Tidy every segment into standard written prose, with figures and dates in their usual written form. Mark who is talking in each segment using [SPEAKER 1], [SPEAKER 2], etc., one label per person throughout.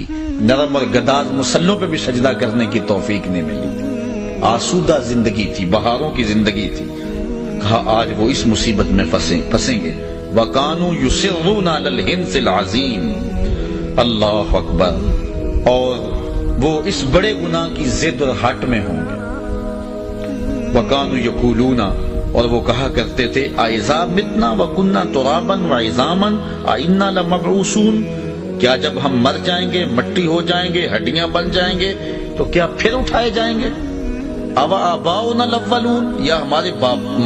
[SPEAKER 1] تھی، نرم اور گداز مسلوں پہ بھی سجدہ کرنے کی توفیق نہیں ملی تھی، آسودہ زندگی تھی، بہاروں کی زندگی تھی۔ کہا آج وہ اس مصیبت میں پھنسیں گے۔ وَكَانُوا يُصِرُّونَ عَلَى الْحِنْثِ الْعَظِيمِ، اللہ اکبر، اور وہ اس بڑے گناہ کی ضد اور ہٹ میں ہوں گے۔ وَكَانُوا يَقُولُونَ، اور وہ کہا کرتے تھے اَإِذَا مِتْنَا وَكُنَّا تُرَابًا وَعِظَامًا أَإِنَّا لَمَبْعُوثُونَ، کیا جب ہم مر جائیں گے، مٹی ہو جائیں گے، ہڈیاں بن جائیں گے تو کیا پھر اٹھائے جائیں گے؟ أَوَآبَاؤُنَا الْأَوَّلُونَ، یا ہمارے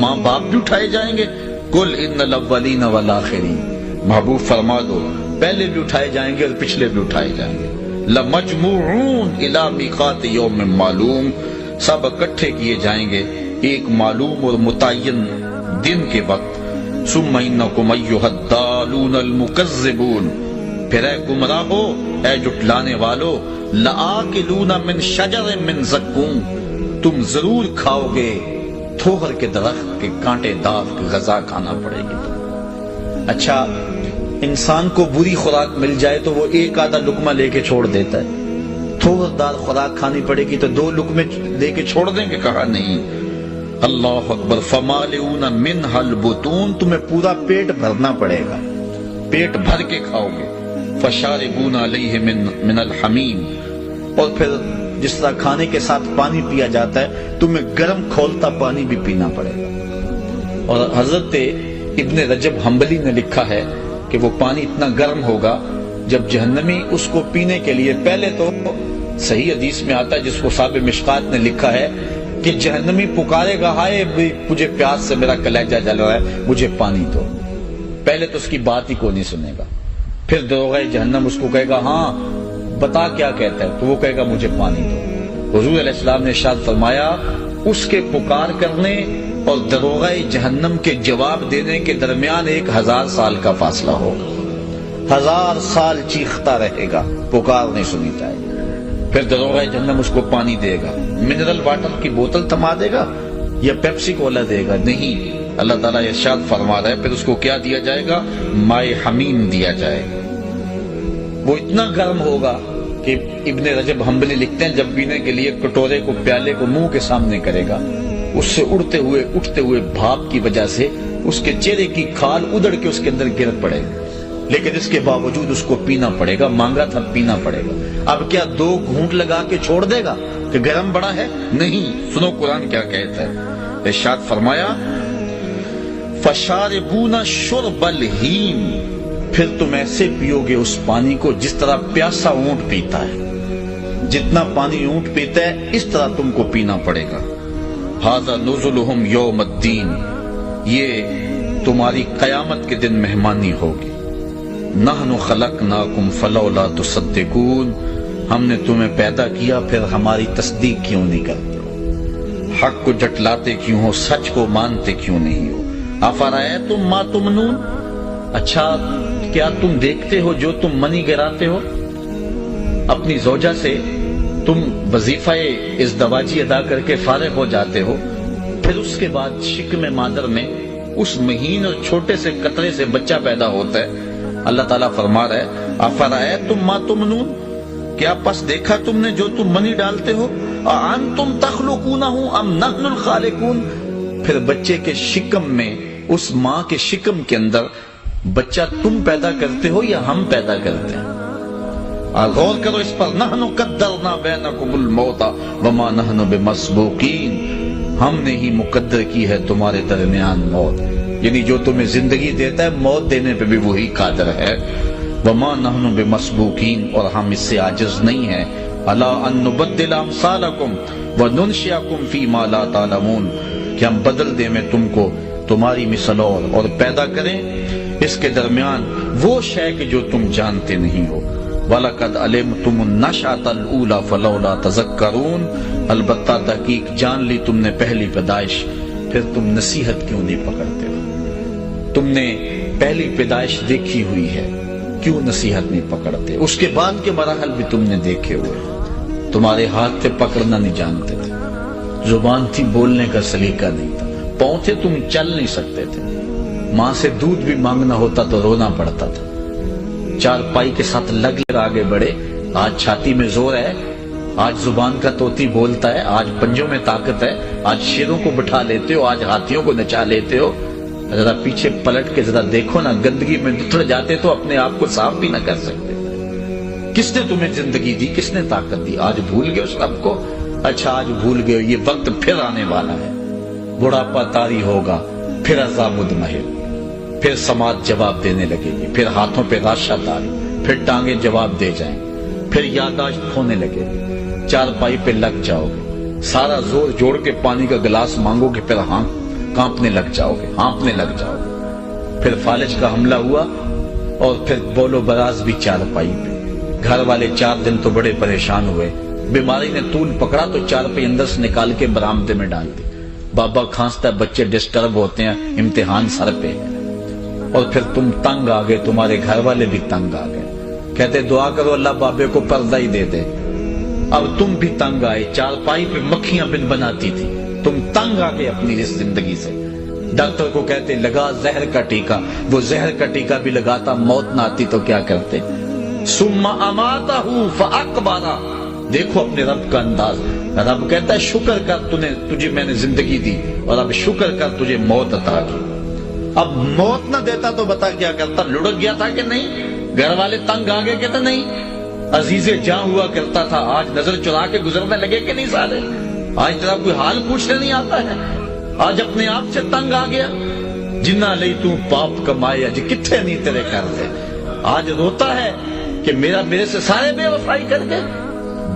[SPEAKER 1] ماں باپ بھی اٹھائے جائیں گے؟ قُلْ إِنَّ الْأَوَّلِينَ وَالْآخِرِينَ، محبوب فرما دو پہلے بھی اٹھائے جائیں گے اور پچھلے بھی اٹھائے جائیں گے۔ لَمَجْمُوعُونَ إِلَىٰ مِيقَاتِ يَوْمٍ مَّعْلُومٍ، سب اکٹھے کیے جائیں گے ایک معلوم اور متعین دن کے وقت۔ ثُمَّ إِنَّكُمْ أَيُّهَا الضَّالُونَ الْمُكَذِّبُونَ، پھر اے گمراہو، اے جھٹلانے والو، لَآكِلُونَ مِن شَجَرٍ مِّن زَقُّومٍ، تم ضرور کھاؤ گے تھوہر کے درخت کے کانٹے دار کی غذا کھانا پڑے گی تم۔ اچھا، انسان کو بری خوراک مل جائے تو وہ ایک آدھا لقمہ لے کے چھوڑ دیتا ہے، تھوہر دار خوراک کھانی پڑے گی تو 2 لقمے لے کے چھوڑ دیں گے؟ کہا نہیں۔ اللہ اکبر، فَمَالِئُونَ مِنْهَا الْبُطُونَ، تمہیں پورا پیٹ بھرنا پڑے گا، پیٹ بھر کے کھاؤ گے۔ فَشَارِبُونَ عَلَيْهِ مِنَ الْحَمِيمِ، اور پھر جس طرح کھانے کے ساتھ پانی پیا جاتا ہے تمہیں گرم کھولتا پانی بھی پینا پڑے گا۔ اور حضرت ابن رجب حنبلی نے لکھا ہے کہ وہ پانی اتنا گرم ہوگا جب جہنمی اس کو پینے کے لیے، پہلے تو صحیح حدیث میں آتا ہے جس کو صاحب مشکات نے لکھا ہے کہ جہنمی پکارے گا ہائے مجھے پیاس سے میرا کلیجہ جل رہا ہے، مجھے پانی دو۔ پہلے تو اس کی بات ہی کو نہیں سنے گا، پھر دروغہ جہنم اس کو کہے گا ہاں بتا کیا کہتا ہے، تو وہ کہے گا مجھے پانی دو۔ حضور علیہ السلام نے ارشاد فرمایا اس کے پکار کرنے اور دروغہ جہنم کے جواب دینے کے درمیان 1000 سال کا فاصلہ ہوگا، 1000 سال چیختا رہے گا، پکار نہیں سنی جائے گی۔ پھر دروغہ جہنم اس کو پانی دے گا، منرل واٹر کی بوتل تھما دے گا یا پیپسی کولا دے گا؟ نہیں، اللہ تعالیٰ ارشاد فرما رہا ہے پھر اس کو کیا دیا جائے گا؟ مائے حمیم دیا جائے گا۔ وہ اتنا گرم ہوگا کہ ابن رجب حنبلی لکھتے ہیں جب پینے کے لیے کٹورے کو، پیالے کو منہ کے سامنے کرے گا، اس سے اٹھتے ہوئے بھاپ کی وجہ سے اس کے چہرے کی کھال ادڑ کے اس کے اندر گر پڑے گا، لیکن اس کے باوجود اس کو پینا پڑے گا، مانگا تھا پینا پڑے گا۔ اب کیا 2 گھونٹ لگا کے چھوڑ دے گا کہ گرم بڑا ہے؟ نہیں، سنو قرآن کیا کہتا ہے، ارشاد فرمایا فَشَارِبُونَ شُرْبَ الْهِيمِ، پھر تم ایسے پیو گے اس پانی کو جس طرح پیاسا اونٹ پیتا ہے، جتنا پانی اونٹ پیتا ہے اس طرح تم کو پینا پڑے گا۔ ھذا نزلہم یوم الدین، یہ تمہاری قیامت کے دن مہمانی ہوگی۔ نحن خلقناکم فلولا تصدقون، ہم نے تمہیں پیدا کیا پھر ہماری تصدیق کیوں نہیں کرتے ہو؟ حق کو جٹلاتے کیوں ہو؟ سچ کو مانتے کیوں نہیں ہو؟ افرأیتم ما تمنون، اچھا کیا تم دیکھتے ہو جو تم منی گراتے ہو؟ اپنی زوجہ سے تم وظیفہ ازدواجی ادا کر کے فارغ ہو جاتے ہو، پھر اس کے بعد شکم مادر میں اس مہین اور چھوٹے سے قطرے سے بچہ پیدا ہوتا ہے۔ اللہ تعالیٰ فرما رہا ہے افرأیتم ما تمنون، کیا پس دیکھا تم نے جو تم منی ڈالتے ہو؟ اانتم تخلقونہ ام نحن الخالقون، پھر بچے کے شکم میں، اس ماں کے شکم کے اندر بچہ تم پیدا کرتے ہو یا ہم پیدا کرتے ہیں؟ غور کرو اس پر، نحن قدرنا بینکم الموت وما نحن بمسبوقین، ہم نے ہی مقدر کی ہے تمہارے درمیان موت، یعنی جو تمہیں زندگی دیتا ہے موت دینے پہ بھی وہی قادر ہے۔ وما نحن بمسبوقین، اور ہم اس سے عاجز نہیں ہیں۔ الا ان نبدل امثالکم وننشئکم فیما لا تعلمون، کہ ہم بدل دیں میں تم کو تمہاری مثل اور پیدا کریں اس کے درمیان وہ شے کہ جو تم جانتے نہیں ہو۔ وَلَقَدْ عَلِمْتُمُ النَّشْأَةَ الْأُولَىٰ فَلَوْلَا تَذَكَّرُونَ، البتہ تحقیق جان لی تم نے پہلی پیدائش، پھر تم نصیحت کیوں نہیں پکڑتے ہو؟ تم نے پہلی پیدائش دیکھی ہوئی ہے، کیوں نصیحت نہیں پکڑتے؟ اس کے بعد کے مراحل بھی تم نے دیکھے ہوئے، تمہارے ہاتھ پہ پکڑنا نہیں جانتے تھے، زبان تھی بولنے کا سلیقہ نہیں تھا، پاؤں تھے تم چل نہیں سکتے تھے، ماں سے دودھ بھی مانگنا ہوتا تو رونا پڑتا تھا، چار پائی کے ساتھ لگ آگے بڑھے آج چھاتی میں زور ہے، آج زبان کا طوطی بولتا ہے، آج پنجوں میں طاقت ہے، آج شیروں کو بٹھا لیتے ہو، آج ہاتھیوں کو نچا لیتے ہو. ذرا پیچھے پلٹ کے ذرا دیکھو نا، گندگی میں لتڑ جاتے تو اپنے آپ کو صاف بھی نہ کر سکتے. کس نے تمہیں زندگی دی، کس نے طاقت دی؟ آج بھول گئے اس رب کو. اچھا آج بھول گئے، یہ وقت پھر آنے والا ہے. بڑھاپا طاری ہوگا، پھر عذاب مدمحل، پھر سماعت جواب دینے لگے گی، پھر ہاتھوں پہ راشا طاری، پھر ٹانگیں جواب دے جائیں، پھر یادداشت کھونے لگے گی، چارپائی پہ لگ جاؤ گے، سارا زور جوڑ کے پانی کا گلاس مانگو گے، پھر کانپنے لگ جاؤ گے، ہانپنے لگ جاؤ گے. پھر فالج کا حملہ ہوا اور پھر بولو براز بھی چارپائی پہ. گھر والے 4 دن تو بڑے پریشان ہوئے. بیماری نے طول پکڑا تو چارپائی اندر سے نکال کے برآمدے میں ڈال دی. بابا کھانستا ہے، بچے ڈسٹرب ہوتے ہیں، امتحان سر پہ ہے. اور پھر تم تنگ آ گئے، تمہارے گھر والے بھی تنگ آ گئے. کہتے دعا کرو اللہ بابے کو پردہ ہی دے دے. اب تم بھی تنگ آئے. چارپائی پہ مکھیاں بن بناتی تھی، تم تنگ آ گئے اپنی اس زندگی سے. ڈاکٹر کو کہتے لگا زہر کا ٹیکہ، وہ زہر کا ٹیکہ بھی لگاتا، موت نہ آتی تو کیا کرتے؟ ثم اماتہ فاقبرہ. دیکھو اپنے رب کا انداز. رب کہتا ہے شکر کر، تجھے میں نے زندگی دی، اور اب شکر کر تجھے موت عطا کی. اب موت نہ دیتا تو بتا کیا کرتا؟ لڑک گیا تھا کہ نہیں؟ گھر والے تنگ آ گئے کہتے نہیں. عزیز جاں ہوا کرتا تھا، آج نظر چرا کے گزرنے لگے کہ نہیں سارے؟ آج تیرا کوئی حال پوچھنے نہیں آتا ہے؟ آج اپنے آپ سے تنگ آ گیا. جنہ لئی تو پاپ کمائے اج کتھے نہیں تیرے کر دے. آج روتا ہے کہ میرے سے سارے بے وفائی کر گئے.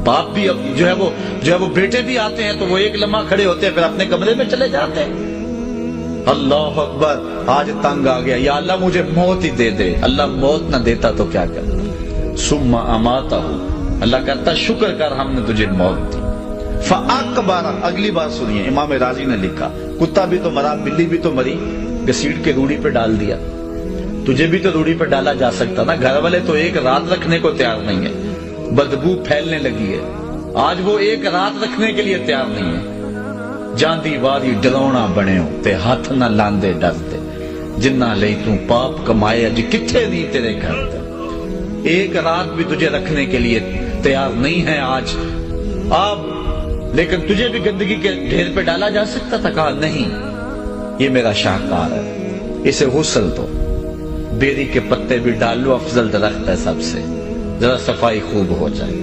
[SPEAKER 1] باپ بھی اب جو ہے وہ بیٹے بھی آتے ہیں تو وہ ایک لمحہ کھڑے ہوتے ہیں، پھر اپنے کمرے میں چلے جاتے ہیں. اللہ اکبر، آج تنگ آ گیا، یا اللہ مجھے موت ہی دے دے. اللہ موت نہ دیتا تو کیا کرتا؟ ثم اماتہ. اللہ کہتا شکر کر ہم نے تجھے موت دی. فاقبرہ. اگلی بات سنیے، امام راضی نے لکھا کتا بھی تو مرا، بلی بھی تو مری، گھسیٹ کے روڑی پہ ڈال دیا. تجھے بھی تو روڑی پہ ڈالا جا سکتا نا. گھر والے تو ایک رات رکھنے کو تیار نہیں ہے، بدبو پھیلنے لگی ہے. آج وہ ایک رات رکھنے کے لیے تیار نہیں ہے. جاندی واری ڈرونا بنے ہو تے ہاتھ نہ لاندے ڈرتے. جنہ لئی تو پاپ کمائے اج کتھے نہیں تیرے گھر تے. ایک رات بھی تجھے رکھنے کے لیے تیار نہیں ہے آج. اب لیکن تجھے بھی گندگی کے ڈھیر پہ ڈالا جا سکتا تھا. کہا نہیں، یہ میرا شاہکار ہے، اسے غسل دو. بیری کے پتے بھی ڈالو، افضل درخت ہے سب سے، ذرا صفائی خوب ہو جائے.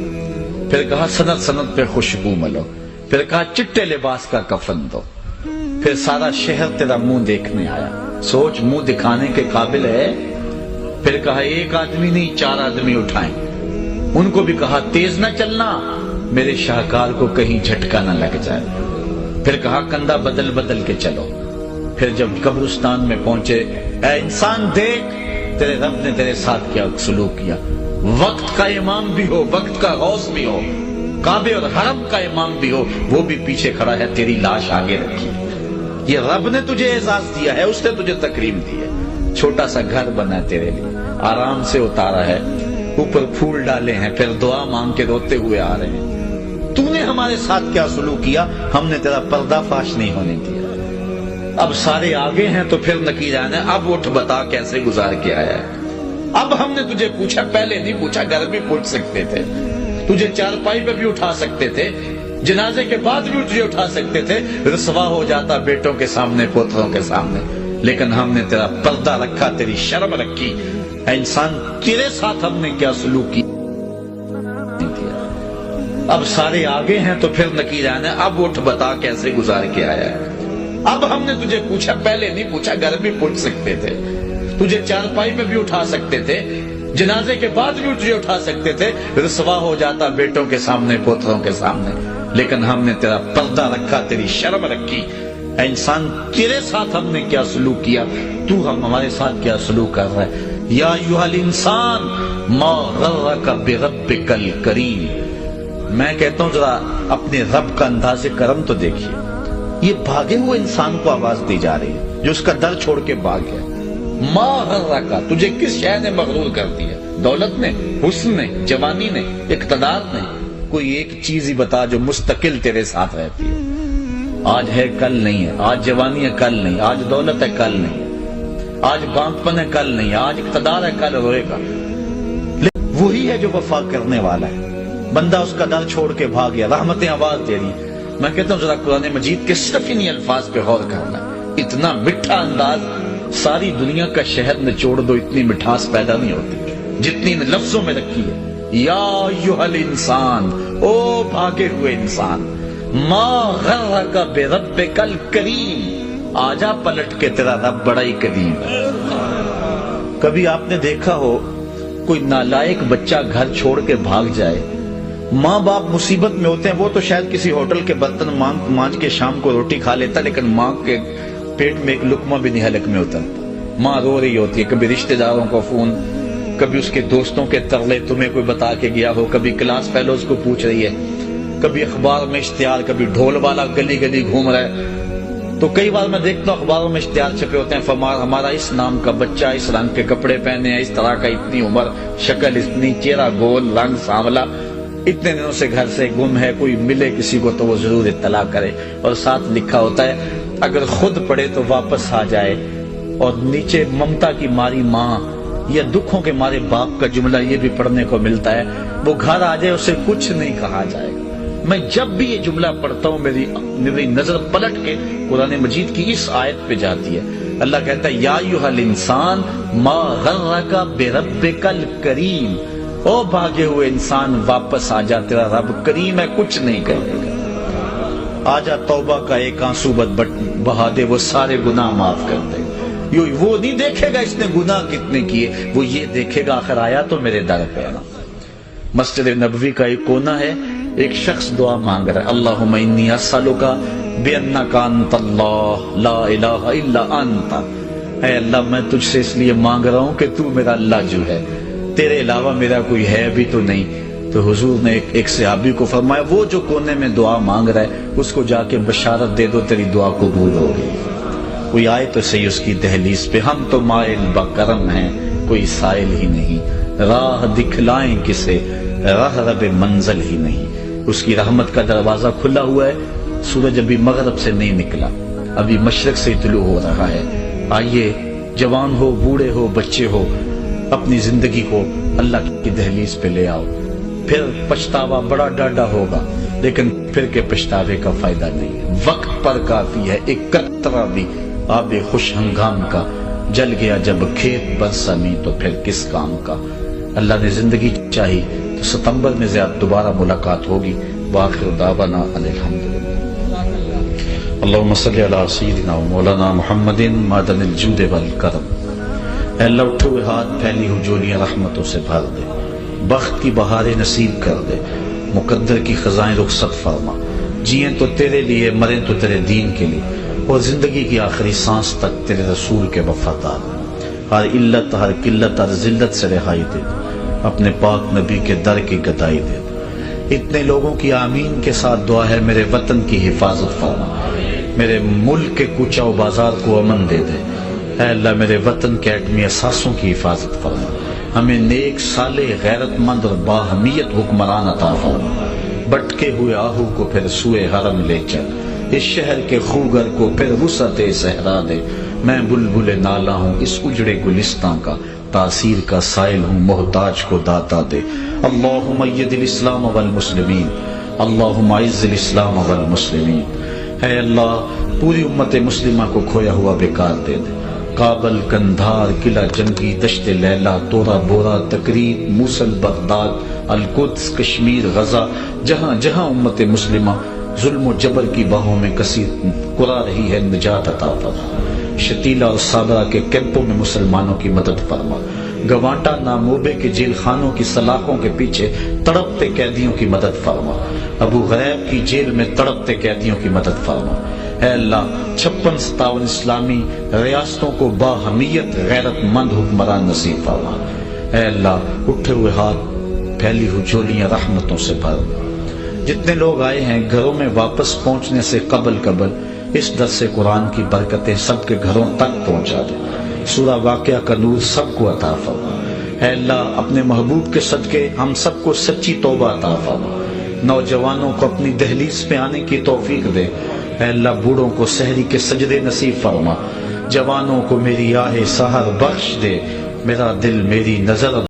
[SPEAKER 1] پھر کہا سند سند پہ خوشبو ملو. پھر کہا چٹے لباس کا کفن دو. پھر سارا شہر تیرا منہ دیکھنے آیا. سوچ منہ دکھانے کے قابل ہے. پھر کہا ایک آدمی نہیں 4 آدمی اٹھائیں. ان کو بھی کہا تیز نہ چلنا، میرے شاہکار کو کہیں جھٹکا نہ لگ جائے. پھر کہا کندھا بدل بدل کے چلو. پھر جب قبرستان میں پہنچے، اے انسان دیکھ تیرے رب نے تیرے ساتھ کیا سلوک کیا. وقت کا امام بھی ہو، وقت کا غوث بھی ہو، کعبے اور حرم کا امام بھی ہو، وہ بھی پیچھے کھڑا ہے، تیری لاش آگے رکھی. یہ رب نے تجھے اعزاز دیا ہے، اس نے تجھے تکریم دی ہے. چھوٹا سا گھر بنا ہے تیرے لیے، آرام سے اتارا ہے، اوپر پھول ڈالے ہیں، پھر دعا مانگ کے روتے ہوئے آ رہے ہیں. تو نے ہمارے ساتھ کیا سلوک کیا، ہم نے تیرا پردہ فاش نہیں ہونے دیا. اب سارے آگے ہیں تو پھر نکیران ہے. اب اٹھ بتا کیسے گزار کے آیا ہے. اب ہم نے تجھے پوچھا، پہلے نہیں پوچھا. گھر بھی پوچھ سکتے تھے، تجھے چارپائی پہ بھی اٹھا سکتے تھے، جنازے کے بعد بھی تجھے اٹھا سکتے تھے، رسوا ہو جاتا بیٹوں کے سامنے، پوتروں کے سامنے. لیکن ہم نے تیرا پردہ رکھا، تیری شرم رکھی. اے انسان تیرے ساتھ ہم نے کیا سلوک کیا. اب سارے آگے ہیں تو پھر نکیران ہے. اب اٹھ بتا کیسے گزار کے آیا ہے. اب ہم نے تجھے پوچھا، پہلے نہیں پوچھا. گھر بھی پوچھ سکتے تھے، تجھے چارپائی پہ بھی اٹھا سکتے تھے، جنازے کے بعد بھی تجھے اٹھا سکتے تھے، رسوا ہو جاتا بیٹوں کے سامنے، پوتروں کے سامنے. لیکن ہم نے تیرا پردہ رکھا، تیری شرم رکھی. اے انسان تیرے ساتھ ہم نے کیا سلوک کیا، تو ہمارے ساتھ کیا سلوک کر رہا ہے. یا ایھا الانسان ما غرک بربک الکریم. میں کہتا ہوں ذرا اپنے رب کا انداز کرم تو دیکھیے. یہ بھاگے ہوئے انسان کو آواز دی جا رہی ہے جو اس کا در چھوڑ کے بھاگ گیا. ما غرک، تجھے کس شے نے مغرور کر دیا؟ دولت نے، حسن نے، جوانی نے، اقتدار نے؟ کوئی ایک چیز ہی بتا جو مستقل تیرے ساتھ رہتی ہے. آج ہے کل نہیں ہے، آج جوانی ہے کل نہیں، آج دولت ہے کل نہیں، آج بانپن ہے کل نہیں، آج اقتدار ہے کل ہوئے گا. وہی ہے جو وفا کرنے والا ہے. بندہ اس کا در چھوڑ کے بھاگ گیا، رحمتیں آواز دے رہی. میں کہتا ہوں ذرا قرآن مجید کے صرف انہی الفاظ پہ غور کرنا. اتنا میٹھا انداز، ساری دنیا کا شہد نچوڑ دو اتنی مٹھاس پیدا نہیں ہوتی جتنی ان لفظوں میں رکھی ہے. یا ایھا الانسان، او بھاگے ہوئے انسان، ما غرک بربک الکریم، آجا پلٹ کے تیرا رب بڑا ہی کریم ہے. کبھی آپ نے دیکھا ہو کوئی نالائق بچہ گھر چھوڑ کے بھاگ جائے، ماں باپ مصیبت میں ہوتے ہیں، وہ تو شاید کسی ہوٹل کے برتن مانج کے شام کو روٹی کھا لیتا، لیکن ماں کے پیٹ میں ایک لقمہ بھی نہیں حلق میں ہوتا. ماں رو رہی ہوتی ہے، کبھی رشتہ داروں کو فون، کبھی اس کے دوستوں کے ترلے تمہیں کوئی بتا کے گیا ہو، کبھی کلاس فیلوز کو پوچھ رہی ہے، کبھی اخبار میں اشتہار، کبھی ڈھول والا گلی گلی گھوم رہا ہے. تو کئی بار میں دیکھتا ہوں اخباروں میں اشتہار چھپے ہوتے ہیں، ہمارا اس نام کا بچہ، اس رنگ کے کپڑے پہنے ہیں، اس طرح کا، اتنی عمر، شکل اتنی، چہرہ گول، رنگ سانولا، اتنے دنوں سے گھر سے گم ہے، کوئی ملے کسی کو تو وہ ضرور اطلاع کرے. اور ساتھ لکھا ہوتا ہے اگر خود پڑھے تو واپس آ جائے. اور نیچے ممتا کی ماری ماں یا دکھوں کے مارے باپ کا جملہ یہ بھی پڑھنے کو ملتا ہے، وہ گھر آ جائے اسے کچھ نہیں کہا جائے گا. میں جب بھی یہ جملہ پڑھتا ہوں میری نظر پلٹ کے قرآن مجید کی اس آیت پہ جاتی ہے. اللہ کہتا ہے یا ایھا الانسان ما غرک بربک الکریم، او بھاگے ہوئے انسان واپس آ جا، تیرا رب کریم ہے، کچھ نہیں کرے گا. آجا توبہ کا ایک آنسو بہا دے، وہ سارے گناہ معاف کر دے. وہ نہیں دیکھے گا اس نے گناہ کتنے کیے، وہ یہ دیکھے گا آخر آیا تو میرے در پہ. مسجد نبوی کا ایک کونا ہے، ایک شخص دعا مانگ رہا ہے، اللہم انی اسألک بانک انت اللہ لا الہ الا انت. اے اللہ میں تجھ سے اس لیے مانگ رہا ہوں کہ تو میرا اللہ جو ہے، تیرے علاوہ میرا کوئی ہے بھی تو نہیں. تو حضور نے ایک صحابی کو فرمایا وہ جو کونے میں دعا مانگ رہا ہے اس کو جا کے بشارت دے دو تیری دعا قبول ہو گئی. کوئی آئے تو صحیح اس کی دہلیز پہ، ہم تو مائل بکرم ہیں کوئی سائل ہی نہیں، راہ دکھلائیں کسے راہ رب منزل ہی نہیں. اس کی رحمت کا دروازہ کھلا ہوا ہے، سورج ابھی مغرب سے نہیں نکلا، ابھی مشرق سے طلوع ہو رہا ہے. آئیے جوان ہو، بوڑھے ہو، بچے ہو، اپنی زندگی کو اللہ کی دہلیز پہ لے آؤ. پھر پچھتاوا بڑا ڈاڈا ہوگا، لیکن پھر کے پچھتاوے کا فائدہ نہیں ہے. وقت پر کافی ہے، ایک قطرہ بھی آب خوش ہنگام کا جل گیا جب کھیت برسمی تو پھر کس کام کا. اللہ نے زندگی چاہی تو ستمبر میں دوبارہ ملاقات ہوگی. وآخر دعوانا ان الحمدللہ. اللہم صلی علی سیدنا و مولانا محمد معدن الجود والکرم. اے اللہ اٹھے ہوئے ہاتھ، پھیلی ہوئی جولیاں رحمتوں سے بھر دے، بخت کی بہاریں نصیب کر دے، مقدر کی خزائیں رخصت فرما. جیئیں تو تیرے لیے، مریں تو تیرے دین کے لیے، اور زندگی کی آخری سانس تک تیرے رسول کے وفادار. ہر علت، ہر قلت، ہر ذلت سے رہائی دے، اپنے پاک نبی کے در کی گدائی دے. اتنے لوگوں کی آمین کے ساتھ دعا ہے میرے وطن کی حفاظت فرما، میرے ملک کے کوچہ و بازار کو امن دے دے. اے اللہ میرے وطن کے ایٹمی اثاثوں کی حفاظت فرما، ہمیں نیک، صالح، غیرت مند اور باہمیت حکمران عطا فرما. بٹکے ہوئے آہو کو پھر سوئے حرم لے چل، اس شہر کے خوگر کو پھر وسعت صحرا دے. میں بلبل نالا ہوں اس اجڑے گلستان کا، تاثیر کا سائل ہوں محتاج کو داتا دے. اللہم اید الاسلام والمسلمین، اللہم اعز الاسلام والمسلمین. اے اللہ پوری امت مسلمہ کو کھویا ہوا بیکار دے دے. کابل، کندھار، قلعہ جنگی، دشت لیلا، تورا بورا، تقریب، موصل، بغداد، القدس، کشمیر، غزہ، جہاں جہاں امت مسلمہ ظلم و جبر کی باہوں میں کسی کرا رہی ہے، نجات عطا فرما. شتیلا اور صابرہ کے کیمپوں میں مسلمانوں کی مدد فرما. گوانٹا ناموبے کے جیل خانوں کی سلاخوں کے پیچھے تڑپتے قیدیوں کی مدد فرما. ابو غریب کی جیل میں تڑپتے قیدیوں کی مدد فرما. اے اللہ 56-57 اسلامی ریاستوں کو باہمیت غیرت مند حکمران نصیب فرما. اے اللہ اٹھے ہوئے ہاتھ، پھیلی ہوئی جولیاں رحمتوں سے بھر. جتنے لوگ آئے ہیں گھروں میں واپس پہنچنے سے قبل اس درس قرآن کی برکتیں سب کے گھروں تک پہنچا دے. سورہ واقعہ کا نور سب کو عطا فرما. اے اللہ اپنے محبوب کے صدقے ہم سب کو سچی توبہ عطا فرما. نوجوانوں کو اپنی دہلیز پہ آنے کی توفیق دے. اے اللہ بوڑھوں کو سحری کے سجدے نصیب فرما. جوانوں کو میری آہ سحر بخش دے. میرا دل، میری نظر